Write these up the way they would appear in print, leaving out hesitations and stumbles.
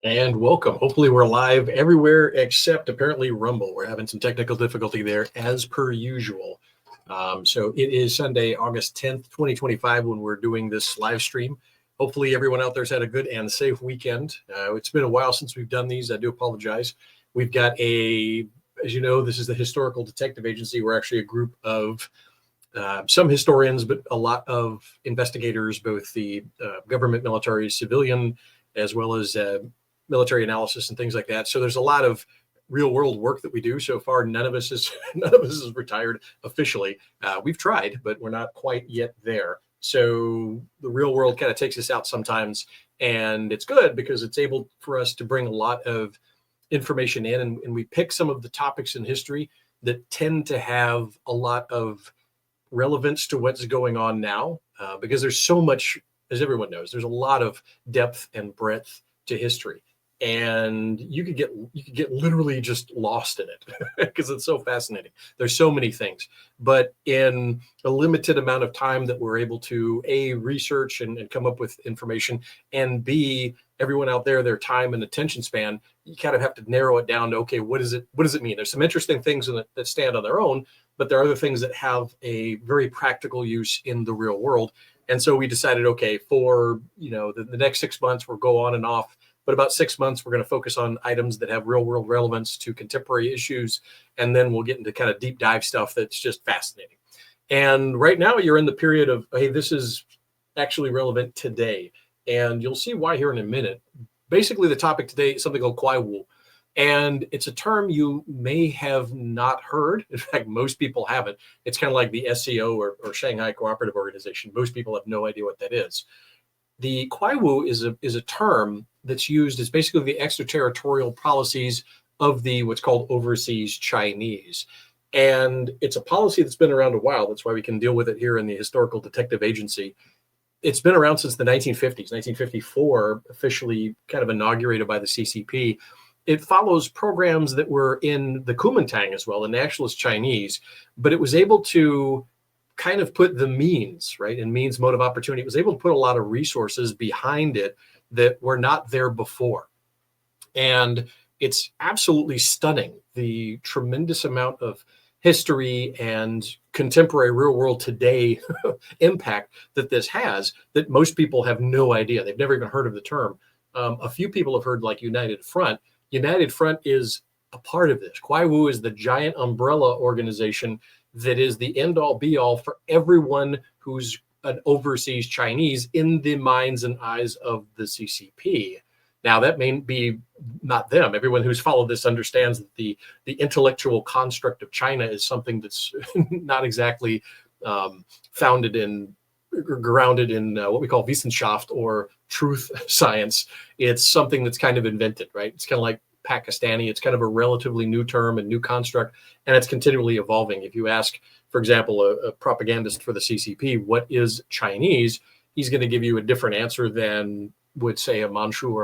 And welcome. Hopefully, we're live everywhere except apparently Rumble. We're having some technical difficulty there as per usual. So it is Sunday, August 10th, 2025, when we're doing this live stream. Hopefully, everyone out there's had a good and safe weekend. It's been a while since we've done these. I do apologize. We've got as you know, this is the Historical Detective Agency. We're actually a group of some historians, but a lot of investigators, both the government, military, civilian, as well as military analysis and things like that. So there's a lot of real world work that we do. So far, none of us is retired officially. We've tried, but we're not quite yet there. So the real world kind of takes us out sometimes, and it's good because it's able for us to bring a lot of information in, and we pick some of the topics in history that tend to have a lot of relevance to what's going on now, because there's so much, as everyone knows, there's a lot of depth and breadth to history, and you could get literally just lost in it because it's so fascinating. There's so many things, but in a limited amount of time that we're able to research and come up with information, and everyone out there, their time and attention span, you kind of have to narrow it down to, okay, what does it mean? There's some interesting things that stand on their own, but there are other things that have a very practical use in the real world. And so we decided, okay, for the next 6 months, we'll go on and off, but about 6 months, we're going to focus on items that have real world relevance to contemporary issues. And then we'll get into kind of deep dive stuff that's just fascinating. And right now you're in the period of, hey, this is actually relevant today. And you'll see why here in a minute. Basically, the topic today is something called Qiaowu. And it's a term you may have not heard. In fact, most people haven't. It's kind of like the SCO or Shanghai Cooperative Organization. Most people have no idea what that is. The Qiaowu is a term that's used as basically the extraterritorial policies of the what's called overseas Chinese. And it's a policy that's been around a while. That's why we can deal with it here in the Historical Detective Agency. It's been around since the 1950s. 1954, officially kind of inaugurated by the CCP. It follows programs that were in the Kuomintang as well, the nationalist Chinese, but it was able to kind of put the means, right, and means mode of opportunity. It was able to put a lot of resources behind it that were not there before. And it's absolutely stunning, the tremendous amount of history and contemporary real world today impact that this has, that most people have no idea. They've never even heard of the term. A few people have heard like United Front. United Front is a part of this. Qiaowu is the giant umbrella organization that is the end all be all for everyone who's an overseas Chinese in the minds and eyes of the CCP. Now, that may be not them. Everyone who's followed this understands that the intellectual construct of China is something that's not exactly grounded in what we call Wissenschaft or truth science. It's something that's kind of invented, right? It's kind of like Pakistani. It's kind of a relatively new term and new construct, and it's continually evolving. If you ask, for example, a propagandist for the CCP, what is Chinese? He's going to give you a different answer than would say a Manchu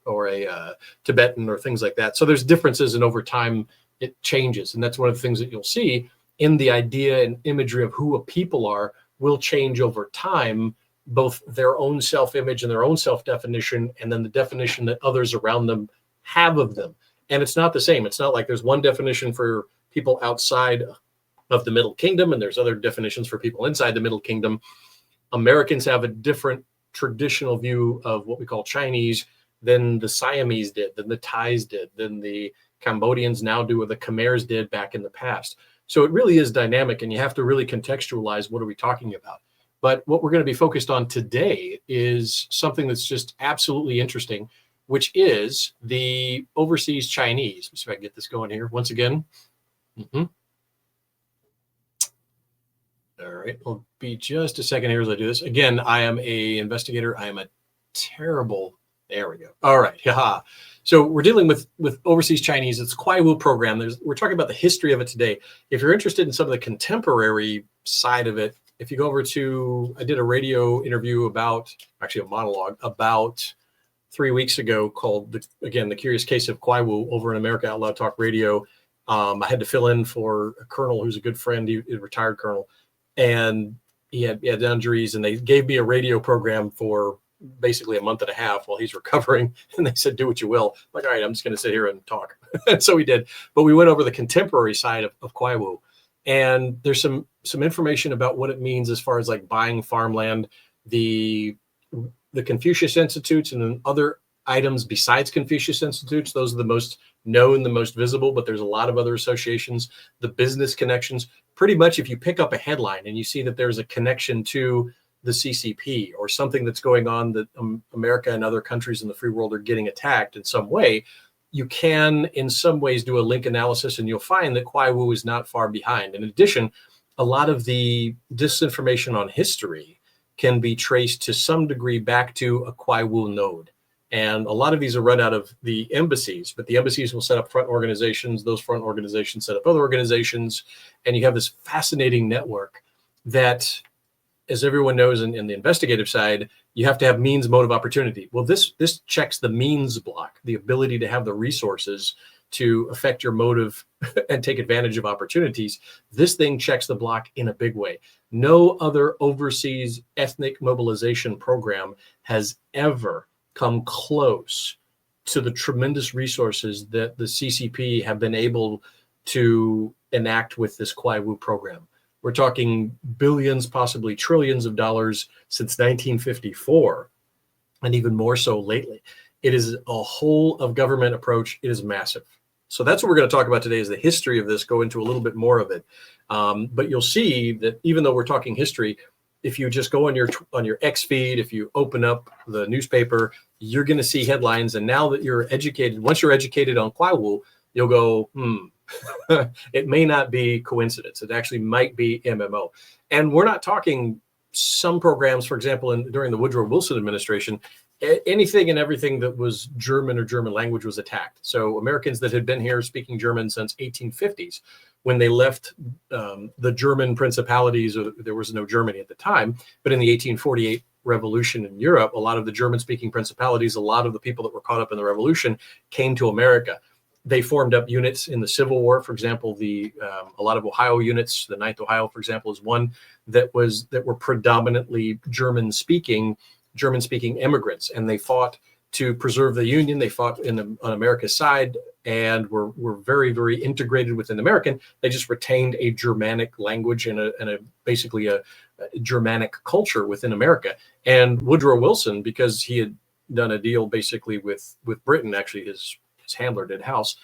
or a Tibetan or things like that. So there's differences, and over time it changes. And that's one of the things that you'll see in the idea and imagery of who a people are will change over time, both their own self-image and their own self-definition, and then the definition that others around them have of them. And it's not the same. It's not like there's one definition for people outside of the Middle Kingdom and there's other definitions for people inside the Middle Kingdom. Americans have a different traditional view of what we call Chinese than the Siamese did, than the Thais did, than the Cambodians now do, or the Khmers did back in the past. So it really is dynamic, and you have to really contextualize what are we talking about. But what we're going to be focused on today is something that's just absolutely interesting, which is the overseas Chinese. Let's see if I can get this going here once again. All right, it'll be just a second here as I do this. Again, I am a investigator. I am a terrible, there we go. All right, haha. So we're dealing with overseas Chinese. It's Qiaowu program. We're talking about the history of it today. If you're interested in some of the contemporary side of it, if you go over to, I did a radio interview actually a monologue about 3 weeks ago called, The Curious Case of Qiaowu over in America Out Loud Talk Radio. I had to fill in for a colonel who's a good friend, he's a retired colonel, and he had injuries, and they gave me a radio program for basically a month and a half while he's recovering. And they said, do what you will. I'm like, all right, I'm just going to sit here and talk. And so we did. But we went over the contemporary side of Qiaowu. And there's some information about what it means as far as like buying farmland, the Confucius Institutes, and then other items besides Confucius Institutes. Those are the most known, the most visible, but there's a lot of other associations, the business connections. Pretty much if you pick up a headline and you see that there's a connection to the CCP or something that's going on that America and other countries in the free world are getting attacked in some way, you can in some ways do a link analysis, and you'll find that Qiaowu is not far behind. In addition, a lot of the disinformation on history can be traced to some degree back to a Qiaowu node. And a lot of these are run out of the embassies, but the embassies will set up front organizations. Those front organizations set up other organizations. And you have this fascinating network that, as everyone knows in the investigative side, you have to have means, motive, opportunity. Well, this checks the means block, the ability to have the resources to affect your motive and take advantage of opportunities. This thing checks the block in a big way. No other overseas ethnic mobilization program has ever come close to the tremendous resources that the CCP have been able to enact with this Qiaowu program. We're talking billions, possibly trillions of dollars since 1954, and even more so lately. It is a whole of government approach. It is massive. So that's what we're going to talk about today, is the history of this, go into a little bit more of it. But you'll see that even though we're talking history, if you just go on your X feed, if you open up the newspaper, you're going to see headlines. And now that you're educated, once you're educated on Qiaowu, you'll go, it may not be coincidence. It actually might be MMO. And we're not talking some programs, for example, during the Woodrow Wilson administration, anything and everything that was German or German language was attacked. So Americans that had been here speaking German since 1850s, when they left the German principalities, there was no Germany at the time, but in the 1848 revolution in Europe, a lot of the German-speaking principalities, a lot of the people that were caught up in the revolution came to America. They formed up units in the Civil War. For example, a lot of Ohio units, the 9th Ohio, for example, is one that were predominantly German-speaking immigrants, and they fought to preserve the Union. They fought on America's side and were very, very integrated within American. They just retained a Germanic language and basically a Germanic culture within America. And Woodrow Wilson, because he had done a deal basically with Britain, actually his handler did House,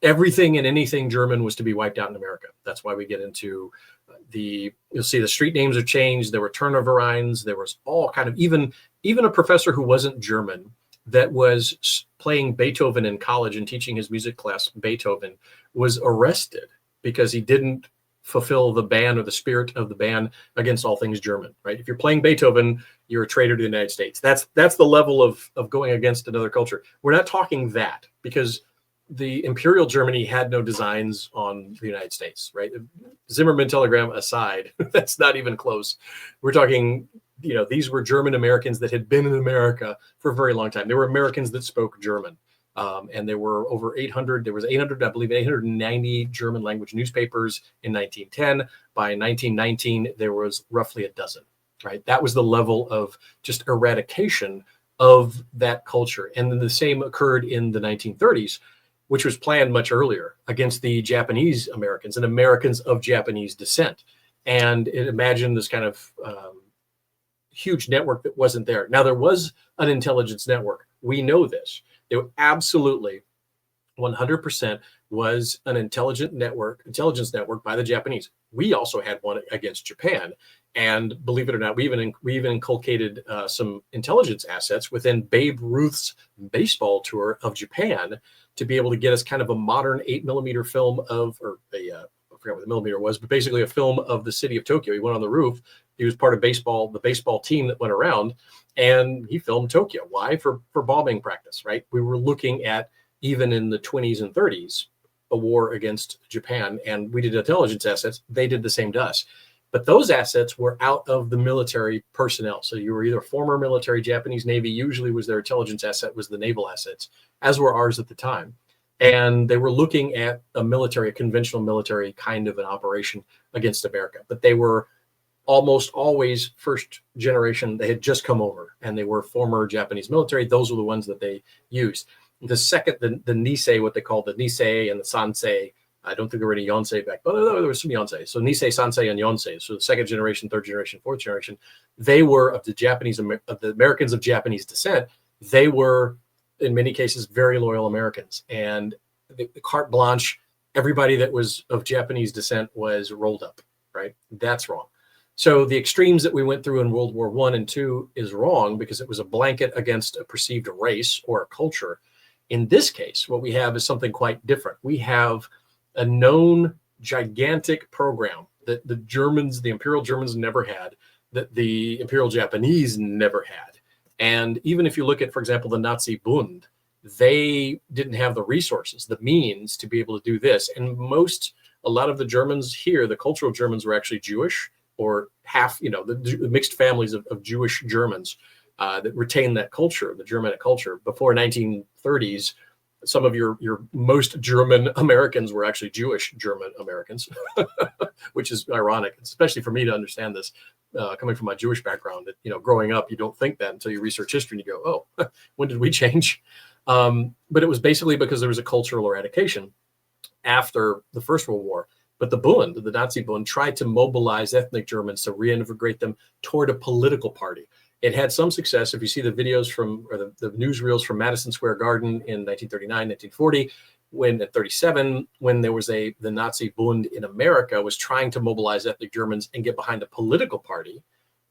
everything and anything German was to be wiped out in America. That's why we get into you'll see the street names are changed. There were Turnervereins. There was all kind of, even a professor who wasn't German that was playing Beethoven in college and teaching his music class Beethoven was arrested because he didn't fulfill the ban or the spirit of the ban against all things German, right? If you're playing Beethoven, you're a traitor to the United States. That's the level of going against another culture. We're not talking that, because the Imperial Germany had no designs on the United States, right? Zimmerman telegram aside, that's not even close. We're talking, these were German Americans that had been in America for a very long time. There were Americans that spoke German. And there were over 800, there was 800, I believe 890 German language newspapers in 1910. By 1919, there was roughly a dozen, right? That was the level of just eradication of that culture. And then the same occurred in the 1930s, which was planned much earlier against the Japanese Americans and Americans of Japanese descent. And imagine this kind of huge network that wasn't there. Now, there was an intelligence network. We know this. There absolutely 100% was an intelligence network by the Japanese. We also had one against Japan. And believe it or not, we even inculcated some intelligence assets within Babe Ruth's baseball tour of Japan to be able to get us kind of a modern 8mm film I forgot what the millimeter was, but basically a film of the city of Tokyo. He went on the roof. He was part of the baseball team that went around, and he filmed Tokyo. Why? For bombing practice, right? We were looking at, even in the 20s and 30s, a war against Japan, and we did intelligence assets. They did the same to us. But those assets were out of the military personnel. So you were either former military, Japanese Navy, usually was their intelligence asset, was the naval assets, as were ours at the time. And they were looking at a conventional military kind of an operation against America. But they were almost always first generation, they had just come over and they were former Japanese military. Those were the ones that they used. The second, the Nisei, what they call the Nisei and the Sansei, I don't think there were any Yonsei back, but there was some Yonsei. So Nisei, Sansei, and Yonsei. So the second generation, third generation, fourth generation, they were of the Americans of Japanese descent. They were, in many cases, very loyal Americans. And the carte blanche, everybody that was of Japanese descent was rolled up, right? That's wrong. So the extremes that we went through in World War I and II is wrong because it was a blanket against a perceived race or a culture. In this case, what we have is something quite different. We have a known gigantic program that the Germans, the Imperial Germans, never had, that the Imperial Japanese never had. And even if you look at, for example, the Nazi Bund, they didn't have the resources, the means to be able to do this. And a lot of the Germans here, the cultural Germans, were actually Jewish, or half, the mixed families of Jewish Germans that retained that culture, the Germanic culture. Before 1930s, some of your most German Americans were actually Jewish German Americans, which is ironic, especially for me to understand this, coming from my Jewish background. That, growing up, you don't think that until you research history and you go, oh, when did we change? But it was basically because there was a cultural eradication after the First World War. But the Bund, the Nazi Bund, tried to mobilize ethnic Germans to reintegrate them toward a political party. It had some success. If you see the videos or the newsreels from Madison Square Garden in 1939, 1940, at 37, when there was the Nazi Bund in America was trying to mobilize ethnic Germans and get behind a political party.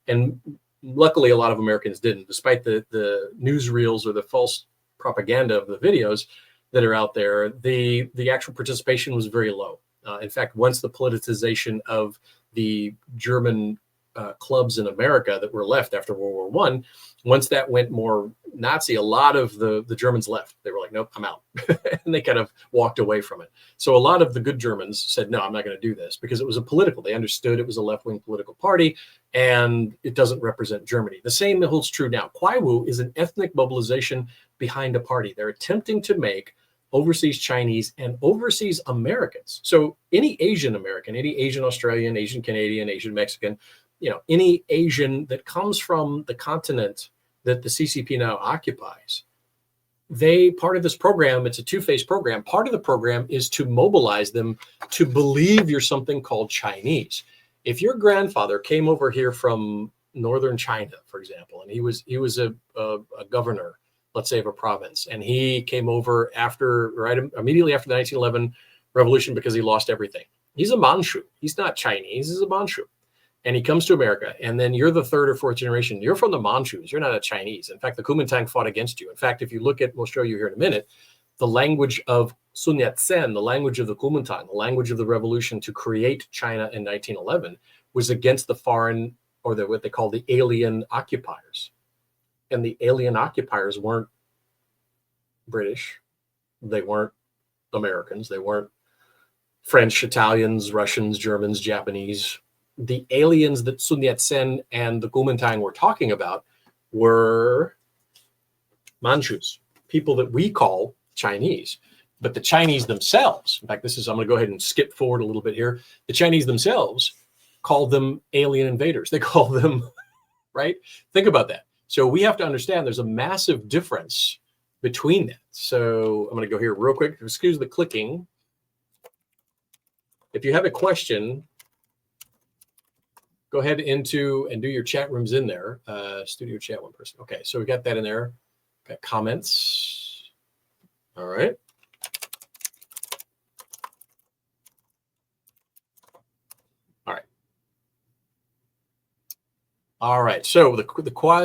And luckily, a lot of Americans didn't, despite the newsreels or the false propaganda of the videos that are out there. The actual participation was very low. In fact, once the politicization of the German clubs in America that were left after World War I, once that went more Nazi, a lot of the Germans left. They were like, nope, I'm out. And they kind of walked away from it. So a lot of the good Germans said, no, I'm not going to do this, because it was they understood it was a left-wing political party and it doesn't represent Germany. The same holds true now. Qiaowu is an ethnic mobilization behind a party. They're attempting to make overseas Chinese and overseas Americans. So any Asian American, any Asian Australian, Asian Canadian, Asian Mexican, any Asian that comes from the continent that the CCP now occupies, part of this program, it's a two-phase program. Part of the program is to mobilize them to believe you're something called Chinese. If your grandfather came over here from northern China, for example, and he was a governor, let's say, of a province, and he came over immediately after the 1911 revolution because he lost everything. He's a Manchu. He's not Chinese. He's a Manchu. And he comes to America, and then you're the third or fourth generation. You're from the Manchus. You're not a Chinese. In fact, the Kuomintang fought against you. In fact, if you look at, we'll show you here in a minute, the language of Sun Yat-sen, the language of the Kuomintang, the language of the revolution to create China in 1911, was against the foreign, or what they call the alien occupiers. And the alien occupiers weren't British. They weren't Americans. They weren't French, Italians, Russians, Germans, Japanese. The aliens that Sun Yat-sen and the Kuomintang were talking about were Manchus, people that we call Chinese. But the Chinese themselves, in fact, I'm going to go ahead and skip forward a little bit here. The Chinese themselves called them alien invaders. They call them, right? Think about that. So we have to understand there's a massive difference between that. So I'm going to go here real quick. Excuse the clicking. If you have a question, go ahead and do your chat rooms in there. Studio chat, one person. Okay, so we got that in there. Got comments. All right. All right, so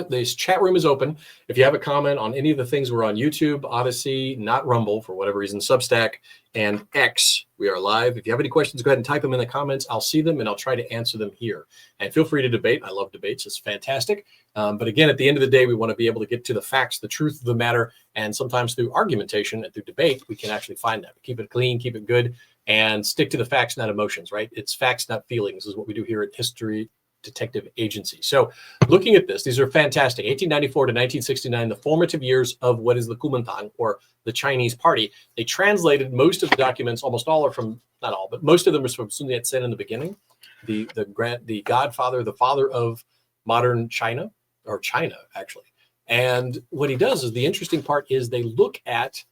this chat room is open. If you have a comment on any of the things, we're on YouTube, Odyssey, not Rumble for whatever reason, Substack, and X. We are live. If you have any questions, go ahead and type them in the comments. I'll see them and I'll try to answer them here. And feel free to debate. I love debates. It's fantastic. But again, at the end of the day, we want to be able to get to the facts, the truth of the matter, and sometimes through argumentation and through debate, we can actually find that. Keep it clean, keep it good, and stick to the facts, not emotions, right? It's facts, not feelings, is what we do here at History Detective Agency. So looking at this, these are fantastic. 1894 to 1969, the formative years of what is the Kuomintang, or the Chinese Party. They translated most of the documents, almost all are from, not all, but most of them are from Sun Yat-sen in the beginning. the godfather, the father of modern China, or China actually. And what he does is, the interesting part is, they look at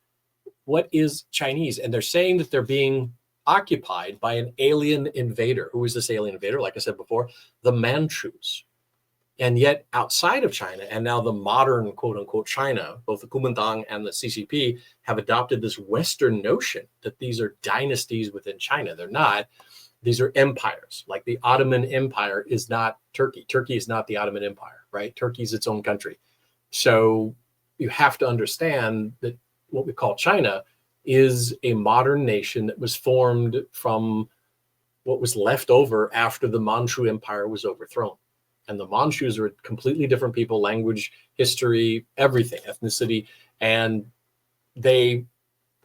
what is Chinese, and they're saying that they're being occupied by an alien invader. Who is this alien invader? Like I said before, the Manchus. And yet outside of China, and now the modern quote unquote China, both the Kuomintang and the CCP have adopted this Western notion that these are dynasties within China. They're not. These are empires. Like the Ottoman Empire is not Turkey. Turkey is not the Ottoman Empire, right? Turkey is its own country. So you have to understand that what we call China is a modern nation that was formed from what was left over after the Manchu Empire was overthrown. And the Manchus are completely different people, language, history, everything, ethnicity. And they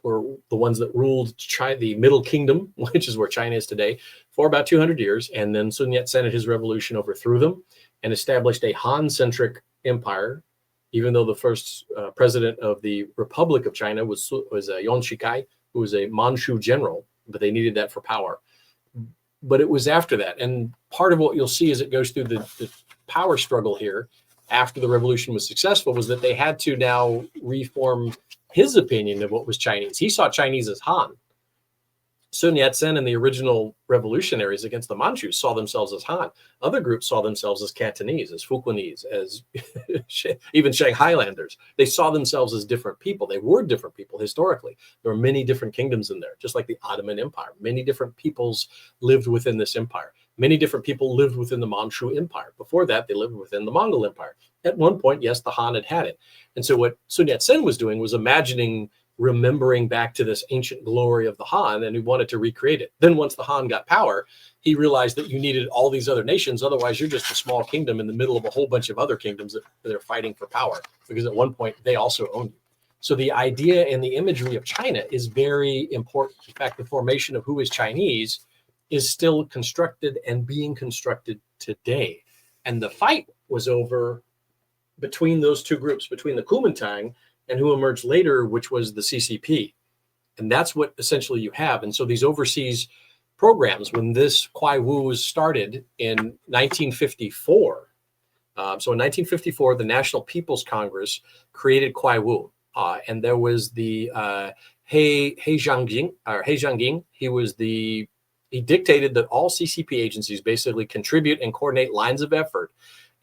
were the ones that ruled China, the Middle Kingdom, which is where China is today, for about 200 years. And then Sun Yat-sen and his revolution overthrew them and established a Han-centric empire, even though the first president of the Republic of China was Yuan Shikai, who was a Manchu general, but they needed that for power. But it was after that. And part of what you'll see as it goes through the power struggle here after the revolution was successful was that they had to now reform his opinion of what was Chinese. He saw Chinese as Han. Sun Yat-sen and the original revolutionaries against the Manchus saw themselves as Han. Other groups saw themselves as Cantonese, as Fukienese, as even Shanghailanders. They saw themselves as different people. They were different people historically. There were many different kingdoms in there, just like the Ottoman Empire. Many different peoples lived within this empire. Many different people lived within the Manchu Empire. Before that, they lived within the Mongol Empire. At one point, yes, the Han had it. And so what Sun Yat-sen was doing was remembering back to this ancient glory of the Han, and he wanted to recreate it. Then once the Han got power, he realized that you needed all these other nations. Otherwise, you're just a small kingdom in the middle of a whole bunch of other kingdoms that are fighting for power, because at one point they also owned you. So the idea and the imagery of China is very important. In fact, the formation of who is Chinese is still constructed and being constructed today. And the fight was over between those two groups, between the Kuomintang and who emerged later, which was the CCP. And that's what essentially you have. And so these overseas programs, when this Qiaowu was started in 1954, so in 1954, the National People's Congress created Qiaowu. And there was the He Jianqing. He dictated that all CCP agencies basically contribute and coordinate lines of effort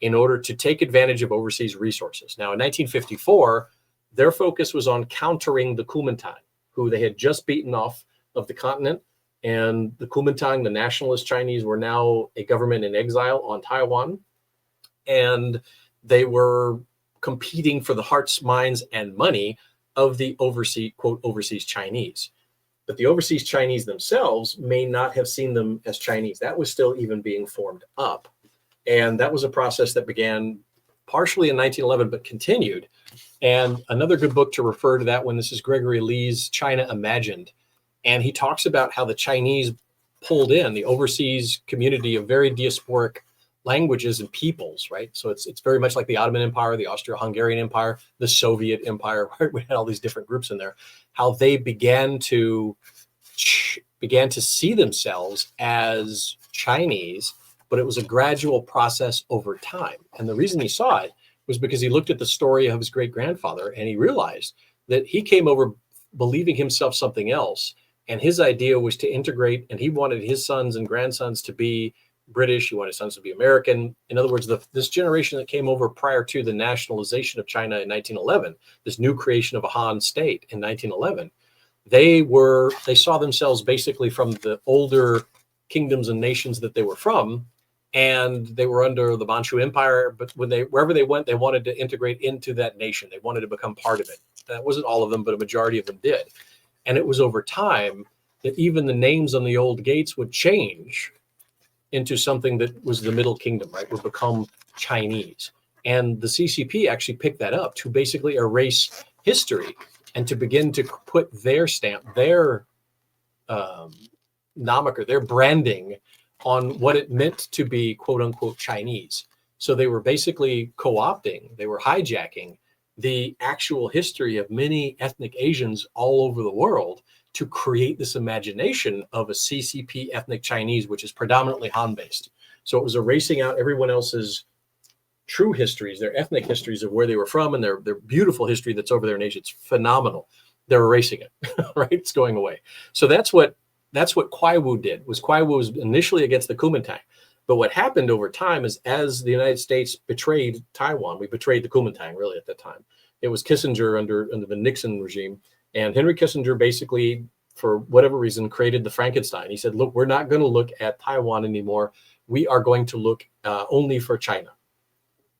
in order to take advantage of overseas resources. Now, in 1954, their focus was on countering the Kuomintang, who they had just beaten off of the continent. And the Kuomintang, the nationalist Chinese, were now a government in exile on Taiwan. And they were competing for the hearts, minds, and money of the overseas Chinese. But the overseas Chinese themselves may not have seen them as Chinese. That was still even being formed up. And that was a process that began partially in 1911, but continued. And another good book to refer to that one, this is Gregory Lee's China Imagined. And he talks about how the Chinese pulled in the overseas community of very diasporic languages and peoples, right? So it's very much like the Ottoman Empire, the Austro-Hungarian Empire, the Soviet Empire, right? We had all these different groups in there, how they began to see themselves as Chinese, but it was a gradual process over time. And the reason he saw it was because he looked at the story of his great-grandfather and he realized that he came over believing himself something else. And his idea was to integrate, and he wanted his sons and grandsons to be British. He wanted his sons to be American. In other words, this generation that came over prior to the nationalization of China in 1911, this new creation of a Han state in 1911, they saw themselves basically from the older kingdoms and nations that they were from, and they were under the Manchu Empire. But wherever they went, they wanted to integrate into that nation. They wanted to become part of it. That wasn't all of them, but a majority of them did. And it was over time that even the names on the old gates would change into something that was the Middle Kingdom, right? Would become Chinese. And the CCP actually picked that up to basically erase history and to begin to put their stamp, their nomiker, their branding on what it meant to be quote unquote Chinese. So they were basically co-opting, they were hijacking the actual history of many ethnic Asians all over the world to create this imagination of a CCP ethnic Chinese, which is predominantly Han-based. So it was erasing out everyone else's true histories, their ethnic histories of where they were from, and their beautiful history that's over there in Asia. It's phenomenal. They're erasing it, right? It's going away. So that's what Qiaowu did. Qiaowu was initially against the Kuomintang. But what happened over time is, as the United States betrayed Taiwan, we betrayed the Kuomintang really at that time. It was Kissinger under the Nixon regime. And Henry Kissinger basically, for whatever reason, created the Frankenstein. He said, look, we're not going to look at Taiwan anymore. We are going to look only for China.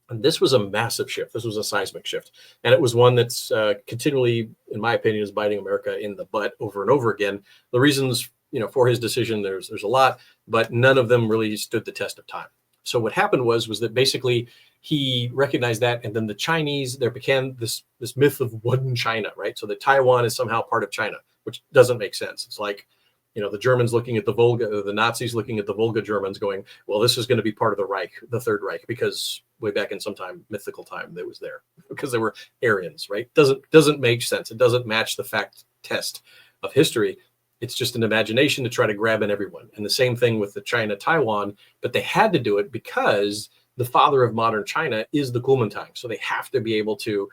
And this was a massive shift. This was a seismic shift. And it was one that's continually, in my opinion, is biting America in the butt over and over again. The reasons, for his decision, there's a lot, but none of them really stood the test of time. So what happened was that basically he recognized that, and then the Chinese, there began this myth of one China, right? So that Taiwan is somehow part of China, which doesn't make sense. It's like, the Germans looking at the Volga, the Nazis looking at the Volga Germans going, well, this is going to be part of the Reich, the Third Reich, because way back in some mythical time, that was there because they were Aryans, right? Doesn't make sense. It doesn't match the fact test of history. It's just an imagination to try to grab in everyone. And the same thing with the China-Taiwan, but they had to do it because the father of modern China is the Kuomintang. So they have to be able to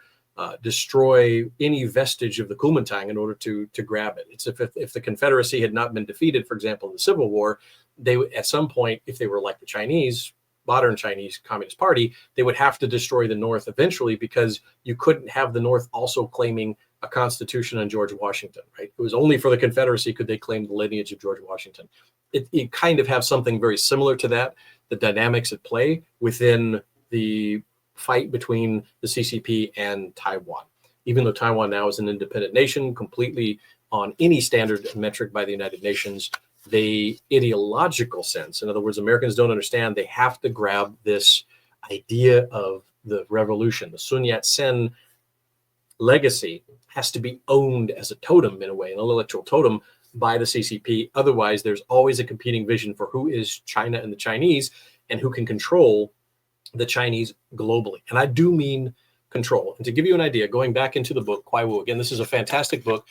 destroy any vestige of the Kuomintang in order to grab it. It's if the Confederacy had not been defeated, for example, in the Civil War, they would, at some point, if they were like the Chinese, modern Chinese Communist Party, they would have to destroy the North eventually, because you couldn't have the North also claiming a constitution on George Washington, right? It was only for the Confederacy could they claim the lineage of George Washington. It kind of have something very similar to that, the dynamics at play within the fight between the CCP and Taiwan. Even though Taiwan now is an independent nation, completely on any standard metric by the United Nations, the ideological sense, in other words, Americans don't understand, they have to grab this idea of the revolution. The Sun Yat-sen legacy has to be owned as a totem, in a way, an intellectual totem by the CCP. Otherwise, there's always a competing vision for who is China and the Chinese and who can control the Chinese globally. And I do mean control. And to give you an idea, going back into the book, Qiaowu, again, this is a fantastic book,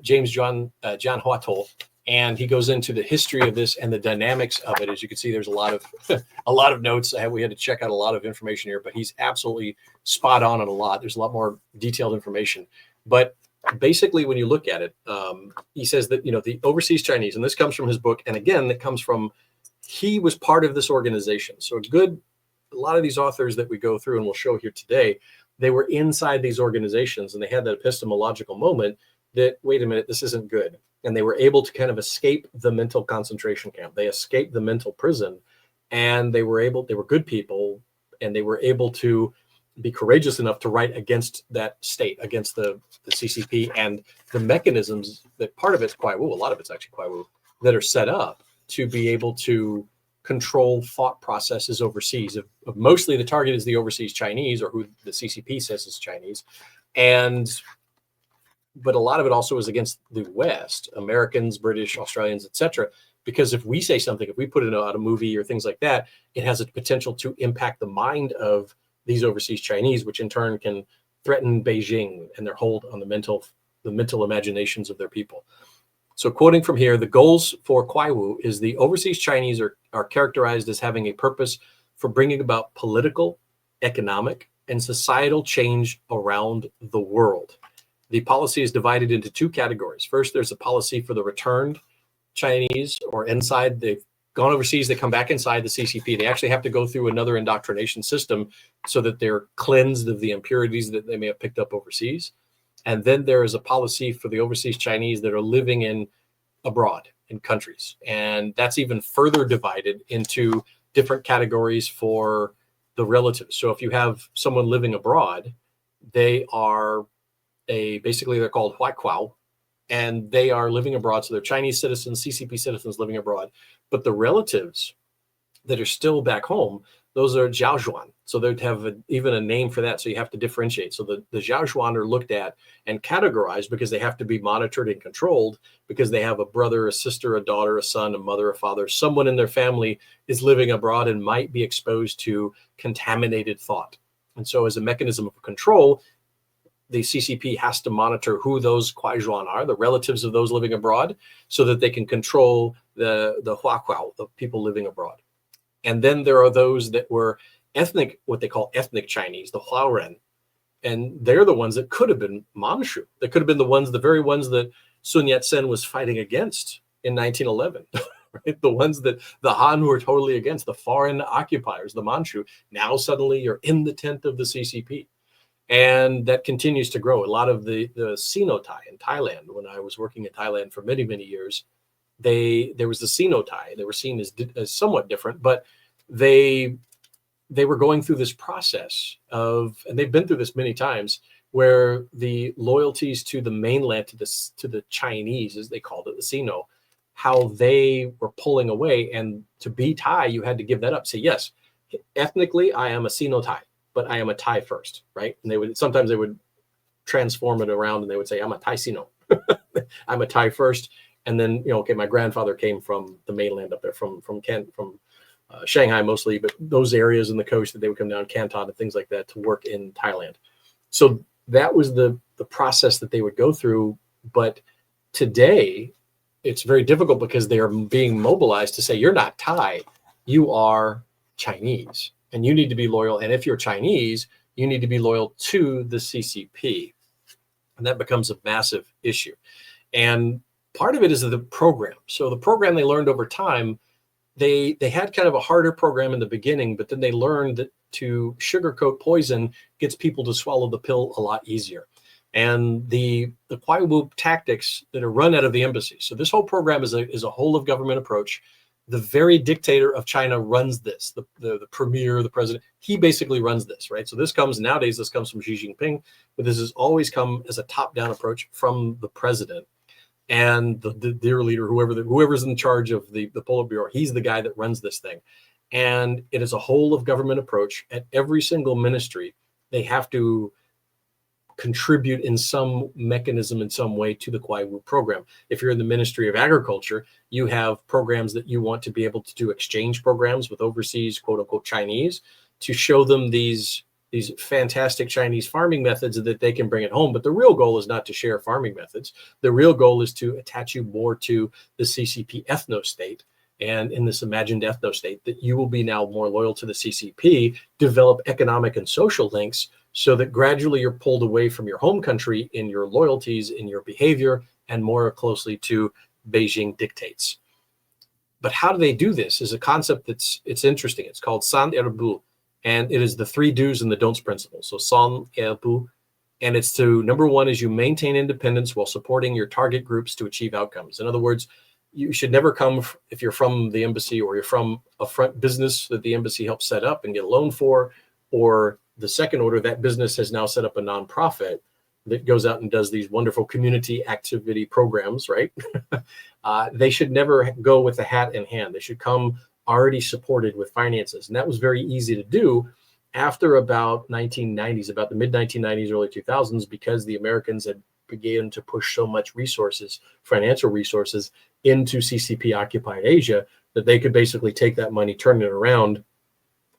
James John Huatol, and he goes into the history of this and the dynamics of it. As you can see, there's a lot of notes. We had to check out a lot of information here, but he's absolutely spot on a lot. There's a lot more detailed information. But basically, when you look at it, he says that, the overseas Chinese, and this comes from his book, and again, that comes from, he was part of this organization. So a lot of these authors that we go through and we'll show here today, they were inside these organizations, and they had that epistemological moment that, wait a minute, this isn't good. And they were able to kind of escape the mental concentration camp. They escaped the mental prison, and they were good people, and they were able to be courageous enough to write against that state, against the CCP and the mechanisms that part of it's Qiaowu, a lot of it's actually Qiaowu, that are set up to be able to control thought processes overseas. Mostly the target is the overseas Chinese, or who the CCP says is Chinese. But a lot of it also is against the West, Americans, British, Australians, etc. Because if we say something, if we put it out a movie or things like that, it has a potential to impact the mind of these overseas Chinese, which in turn can threaten Beijing and their hold on the mental imaginations of their people. So quoting from here, the goals for Qiaowu is the overseas Chinese are characterized as having a purpose for bringing about political, economic, and societal change around the world. The policy is divided into two categories. First, there's a policy for the returned Chinese, or inside, they've gone overseas, they come back inside the CCP. They actually have to go through another indoctrination system so that they're cleansed of the impurities that they may have picked up overseas. And then there is a policy for the overseas Chinese that are living abroad in countries. And that's even further divided into different categories for the relatives. So if you have someone living abroad, they are basically they're called Huaikwao, and they are living abroad. So they're Chinese citizens, CCP citizens living abroad. But the relatives that are still back home, those are Jiaozhuan. So they'd have even a name for that. So you have to differentiate. So the Jiaozhuan are looked at and categorized because they have to be monitored and controlled, because they have a brother, a sister, a daughter, a son, a mother, a father. Someone in their family is living abroad and might be exposed to contaminated thought. And so as a mechanism of control, the CCP has to monitor who those Kuaizhuan are, the relatives of those living abroad, so that they can control the Huakuao, the people living abroad. And then there are those that were ethnic, what they call ethnic Chinese, the Huaoren. And they're the ones that could have been Manchu. They could have been the very ones that Sun Yat-sen was fighting against in 1911. Right? The ones that the Han were totally against, the foreign occupiers, the Manchu, now suddenly are in the tent of the CCP. And that continues to grow. A lot of the Sino-Tai in Thailand, when I was working in Thailand for many, many years, there was the Sino-Tai. They were seen as somewhat different, but they were going through this process of, and they've been through this many times, where the loyalties to the mainland, to the Chinese, as they called it, the Sino, how they were pulling away. And to be Thai, you had to give that up. Say, yes, ethnically, I am a Sino-Tai, but I am a Thai first, right? And sometimes they would transform it around and they would say, I'm a Thai Sino. I'm a Thai first. And then, okay, my grandfather came from the mainland up there, from Shanghai mostly, but those areas in the coast that they would come down, Canton and things like that, to work in Thailand. So that was the process that they would go through. But today, it's very difficult because they are being mobilized to say, you're not Thai, you are Chinese, and you need to be loyal. And if you're Chinese, you need to be loyal to the CCP. And that becomes a massive issue. And part of it is the program. So the program they learned over time, they had kind of a harder program in the beginning, but then they learned that to sugarcoat poison gets people to swallow the pill a lot easier. And the Qiaowu tactics that are run out of the embassy. So this whole program is a whole of government approach. The very dictator of China runs this, the premier, the president, he basically runs this, right? So this comes from Xi Jinping, but this has always come as a top-down approach from the president. And their leader, whoever's in charge of the Politburo, he's the guy that runs this thing. And it is a whole of government approach. At every single ministry, they have to contribute in some mechanism, in some way, to the Qiaowu program. If you're in the Ministry of Agriculture, you have programs that you want to be able to do exchange programs with overseas, quote unquote, Chinese, to show them these fantastic Chinese farming methods that they can bring it home. But the real goal is not to share farming methods. The real goal is to attach you more to the CCP ethno-state. And in this imagined ethno-state, that you will be now more loyal to the CCP, develop economic and social links, so that gradually you're pulled away from your home country in your loyalties, in your behavior, and more closely to Beijing dictates. But how do they do this is a concept it's interesting. It's called San Erbu, and it is the 3 do's and the don'ts principle. So San Erbu, and it's to, number 1 is you maintain independence while supporting your target groups to achieve outcomes. In other words, you should never come, if you're from the embassy or you're from a front business that the embassy helps set up and get a loan for, or the second order, that business has now set up a nonprofit that goes out and does these wonderful community activity programs, right? They should never go with the hat in hand. They should come already supported with finances. And that was very easy to do after about 1990s, about the mid 1990s, early 2000s, because the Americans had began to push so much resources, financial resources, into CCP occupied Asia, that they could basically take that money, turn it around,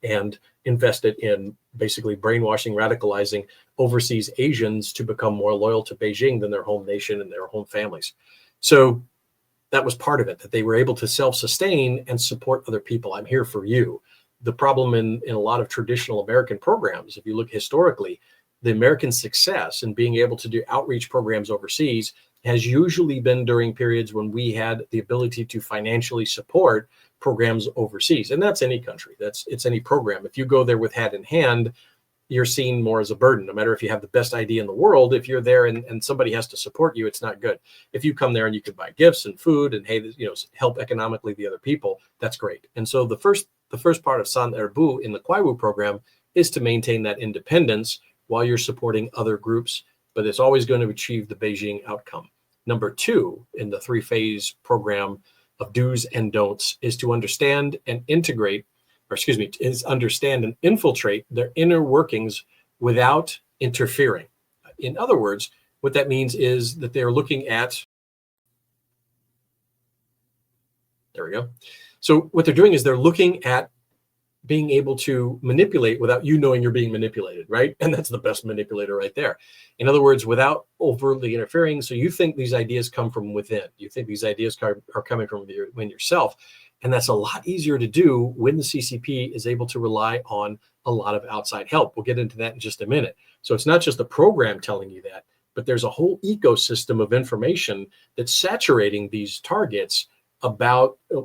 and invest it in basically brainwashing, radicalizing overseas Asians to become more loyal to Beijing than their home nation and their home families. So that was part of it, that they were able to self-sustain and support other people. I'm here for you. The problem in a lot of traditional American programs, if you look historically, the American success in being able to do outreach programs overseas has usually been during periods when we had the ability to financially support programs overseas. And that's any country, it's any program. If you go there with hat in hand, you're seen more as a burden. No matter if you have the best idea in the world, if you're there and somebody has to support you, it's not good. If you come there and you can buy gifts and food and, hey, help economically the other people, that's great. And so the first part of San Erbu in the Qiaowu program is to maintain that independence while you're supporting other groups, but it's always going to achieve the Beijing outcome. Number 2 in the 3-phase program of do's and don'ts is to understand and understand and infiltrate their inner workings without interfering. In other words, what that means is that they're looking at, there we go. So what they're doing is they're looking at being able to manipulate without you knowing you're being manipulated, right? And that's the best manipulator right there. In other words, without overtly interfering. So you think these ideas come from within. You think these ideas are coming from within yourself. And that's a lot easier to do when the CCP is able to rely on a lot of outside help. We'll get into that in just a minute. So it's not just the program telling you that, but there's a whole ecosystem of information that's saturating these targets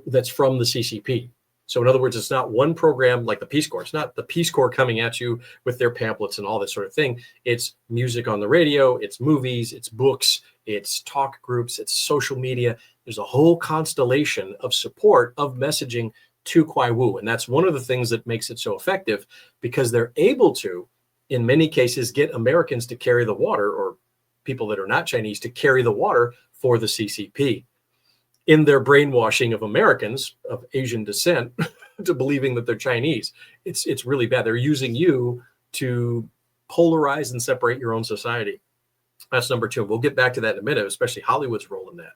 that's from the CCP. So in other words, it's not one program like the Peace Corps. It's not the Peace Corps coming at you with their pamphlets and all this sort of thing. It's music on the radio, it's movies, it's books, it's talk groups, it's social media. There's a whole constellation of support of messaging to Qiaowu. And that's one of the things that makes it so effective, because they're able to, in many cases, get Americans to carry the water, or people that are not Chinese to carry the water for the CCP, in their brainwashing of Americans of Asian descent to believing that they're Chinese. It's really bad. They're using you to polarize and separate your own society. That's number two. We'll get back to that in a minute, especially Hollywood's role in that.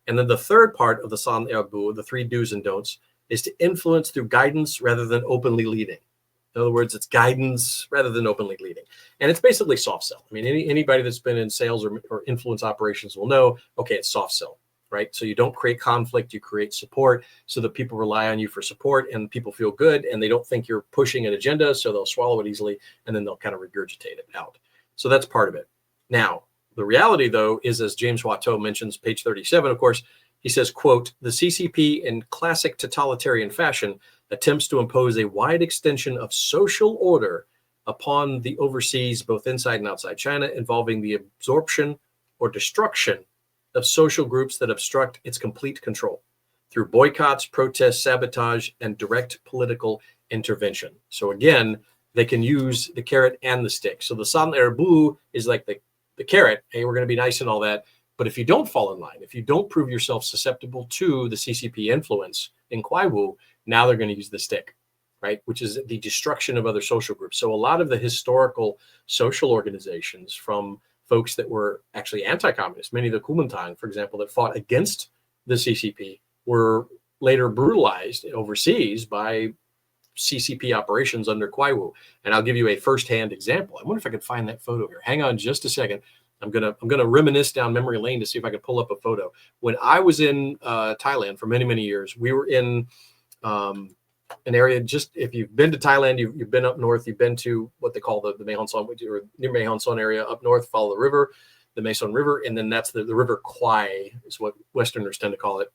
And then the third part of the San Erbu, the 3 do's and don'ts, is to influence through guidance rather than openly leading. In other words, it's guidance rather than openly leading. And it's basically soft sell. I mean, anybody that's been in sales or influence operations will know, okay, it's soft sell. Right? So you don't create conflict, you create support so that people rely on you for support, and people feel good and they don't think you're pushing an agenda, so they'll swallow it easily and then they'll kind of regurgitate it out. So that's part of it. Now, the reality, though, is, as James Watteau mentions, page 37, of course, he says, quote, the CCP in classic totalitarian fashion attempts to impose a wide extension of social order upon the overseas, both inside and outside China, involving the absorption or destruction of social groups that obstruct its complete control through boycotts, protests, sabotage, and direct political intervention. So again, they can use the carrot and the stick. So the San Erbu is like the carrot. Hey, we're going to be nice and all that. But if you don't fall in line, if you don't prove yourself susceptible to the CCP influence in Qiaowu, now they're going to use the stick, right? Which is the destruction of other social groups. So a lot of the historical social organizations, from folks that were actually anti-communist, many of the Kuomintang, for example, that fought against the CCP, were later brutalized overseas by CCP operations under Qiaowu. And I'll give you a firsthand example. I wonder if I could find that photo here. Hang on just a second. I'm gonna reminisce down memory lane to see if I can pull up a photo. When I was in Thailand for many years, we were in an area, just if you've been to Thailand, you've been up north, you've been to what they call the Mae Hong Son, or near Mae Hong Son area up north, follow the river, the Mae Son River, and then that's the River Kwai is what Westerners tend to call it.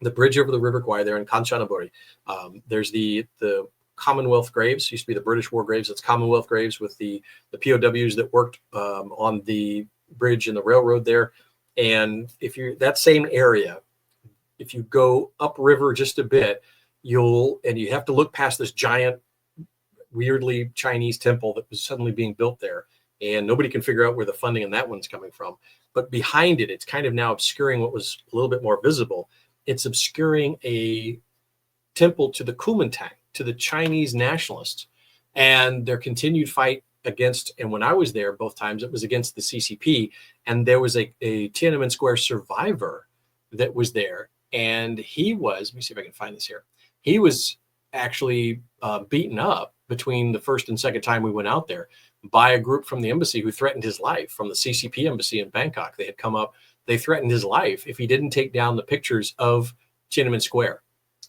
The bridge over the River Kwai there in Kanchanaburi. There's the Commonwealth graves, used to be the British war graves. It's Commonwealth graves with the POWs that worked on the bridge and the railroad there. And if you're that same area, if you go upriver just a bit, you have to look past this giant, weirdly Chinese temple that was suddenly being built there. And nobody can figure out where the funding in that one's coming from. But behind it, it's kind of now obscuring what was a little bit more visible. It's obscuring a temple to the Kuomintang, to the Chinese nationalists, and their continued fight against, and when I was there both times, it was against the CCP. And there was a Tiananmen Square survivor that was there. And he was, let me see if I can find this here. He was actually beaten up between the first and second time we went out there by a group from the embassy who threatened his life, from the CCP embassy in Bangkok. They had come up, they threatened his life if he didn't take down the pictures of Tiananmen Square.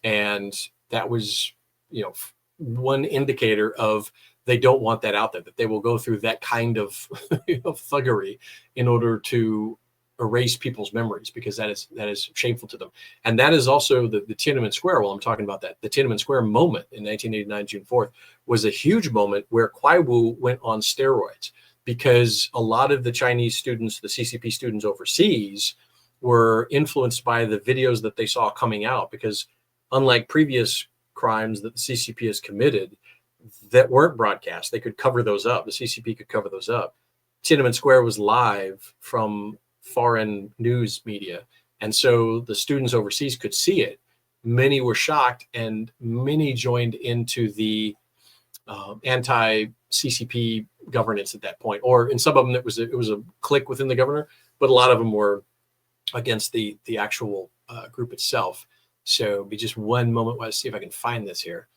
And that was, one indicator of they don't want that out there, that they will go through that kind of, of thuggery in order to erase people's memories, because that is shameful to them. And that is also the Tiananmen Square. While I'm talking about that, the Tiananmen Square moment in 1989, June 4th, was a huge moment where Qiaowu went on steroids, because a lot of the Chinese students, the CCP students overseas, were influenced by the videos that they saw coming out, because unlike previous crimes that the CCP has committed that weren't broadcast, they could cover those up. The CCP could cover those up. Tiananmen Square was live from foreign news media. And so the students overseas could see it. Many were shocked, and many joined into the anti-CCP governance at that point. Or in some of them, it was a clique within the governor, but a lot of them were against the actual group itself. So be just one moment while I see if I can find this here.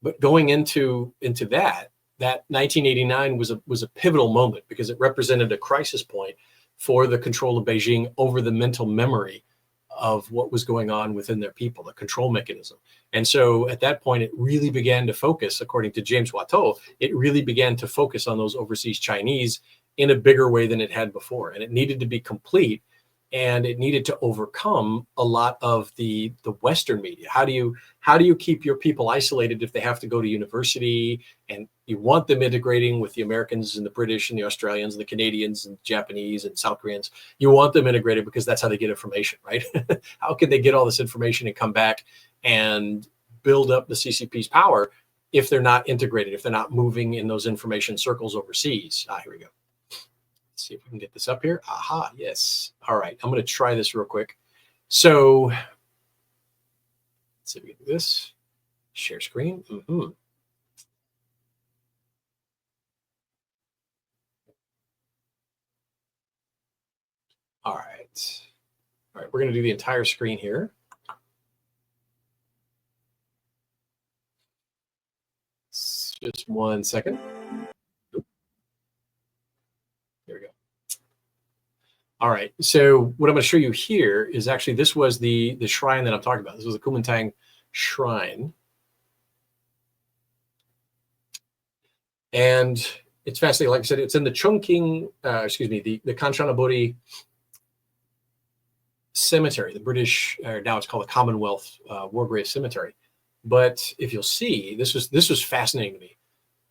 But going into that 1989 was a pivotal moment because it represented a crisis point for the control of Beijing over the mental memory of what was going on within their people, the control mechanism. And so at that point, it really began to focus, according to James Watteau, it really began to focus on those overseas Chinese in a bigger way than it had before. And it needed to be complete, and it needed to overcome a lot of the Western media. How do you keep your people isolated if they have to go to university, and you want them integrating with the Americans and the British and the Australians and the Canadians and Japanese and South Koreans? You want them integrated because that's how they get information, right? How can they get all this information and come back and build up the CCP's power if they're not integrated, if they're not moving in those information circles overseas? Here we go. Let's see if we can get this up here. Aha, yes. All right, I'm going to try this real quick. So let's see if we can do this. Share screen. All right. All right, we're going to do the entire screen here. Just 1 second. There we go. All right. So what I'm going to show you here is actually, this was the shrine that I'm talking about. This was the Kuomintang shrine. And it's fascinating. Like I said, it's in the Chongqing, the Kanchanaburi Cemetery, the British, now it's called the Commonwealth War Grave Cemetery. But if you'll see, this was fascinating to me.